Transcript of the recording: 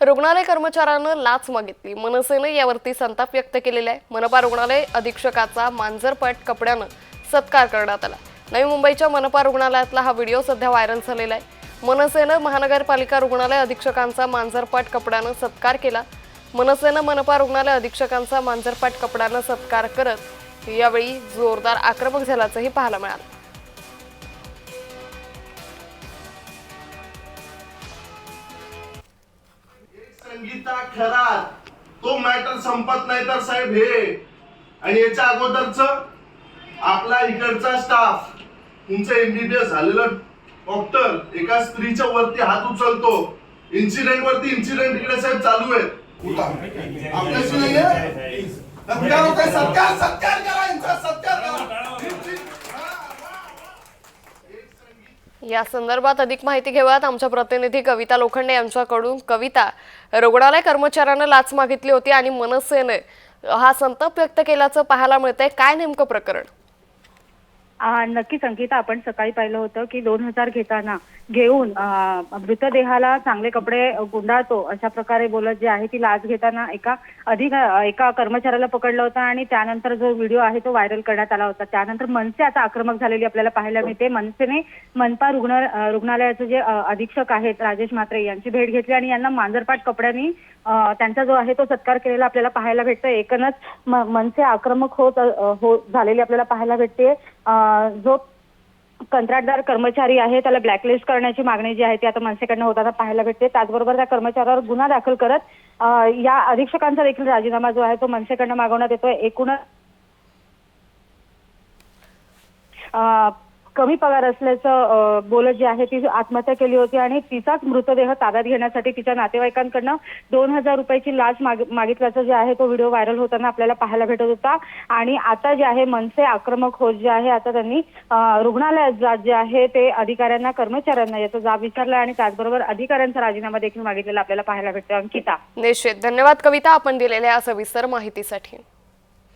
रुग्णालय कर्मचाऱ्यानं लाच मागितली। मनसेनं यावरती संताप व्यक्त केलेला आहे। मनपा रुग्णालय अधीक्षकाचा मांजरपाट कपड्यानं सत्कार करण्यात आला। नवी मुंबईच्या मनपा रुग्णालयातला हा व्हिडिओ सध्या व्हायरल झालेला आहे। मनसेनं महानगरपालिका रुग्णालय अधीक्षकांचा मांजरपाट कपड्यानं सत्कार केला। मनसेनं मनपा रुग्णालय अधीक्षकांचा मांजरपाट कपड्यानं सत्कार करत यावेळी जोरदार आक्रमक झाल्याचंही पाहायला मिळालं। संगीता खरात तो मॅटर संपत नाही तर साहेब हे आणि याच्या अगोदरच आपला इकडचा स्टाफ तुमचं एमबीबीएस झालेलं डॉक्टर एका स्त्रीच्या वरती हात उचलतो। इन्सिडेंट वरती इन्सिडेंट इकडे साहेब चालू आहे। आपल्याशी नाहीये सत्कार सत्कार करा यांचा सत्कार करा। या संदर्भात अधिक माहिती घेऊयात आमच्या प्रतिनिधी कविता लोखंडे यांच्याकडून। कविता, रुग्णालय कर्मचाऱ्यानं लाच मागितली होती आणि मनसेने हा संताप व्यक्त केल्याचं पाहायला मिळतंय। काय नेमकं प्रकरण? नक्की संगीता, आपण सकाळी पाहिलं होतं की 2000 घेऊन मृतदेहाला चांगले कपडे गुंडाळतो अशा प्रकारे बोलत जे आहे ती लाच घेताना एका कर्मचाऱ्याला पकडलं होतं आणि त्यानंतर जो व्हिडिओ आहे तो व्हायरल करण्यात आला होता। त्यानंतर मनसे आता आक्रमक झालेली आपल्याला पाहायला मिळते। मनसेने मनपा रुग्णालयाचे जे अधीक्षक आहेत राजेश म्हात्रे यांची भेट घेतली आणि यांना मांजरपाट कपड्यांनी त्यांचा जो आहे तो सत्कार केलेला आपल्याला पाहायला भेटतं। एकूणच मनसे आक्रमक झालेली आपल्याला पाहायला भेटते। जो कंत्राटदार कर्मचारी आहे त्याला ब्लॅकलिस्ट करण्याची मागणी जी आहे ती आता मनसेकडनं होताना पाहायला भेटते। त्याचबरोबर त्या कर्मचाऱ्यावर गुन्हा दाखल करत या अधीक्षकांचा देखील राजीनामा जो आहे तो मनसेकडनं मागवण्यात येतोय। एकूणच कमी पगार असल्याचं बोलत जी आहे ती आत्महत्या केली होती आणि तिचाच मृतदेह ताब्यात घेण्यासाठी तिच्या नातेवाईकांकडनं 2000 रुपयाची लाच मागितल्याचं जे आहे तो व्हिडिओ व्हायरल होताना आपल्याला पाहायला भेटत होता। आणि आता जे आहे मनसे आक्रमक होत जे आहे आता त्यांनी रुग्णालयात जे आहे ते अधिकाऱ्यांना कर्मचाऱ्यांना याचा जाब विचारला आणि त्याचबरोबर अधिकाऱ्यांचा राजीनामा देखील मागितलेला आपल्याला पाहायला भेटतो। अंकिता, निश्चित धन्यवाद कविता, आपण दिलेल्या सविस्तर माहितीसाठी।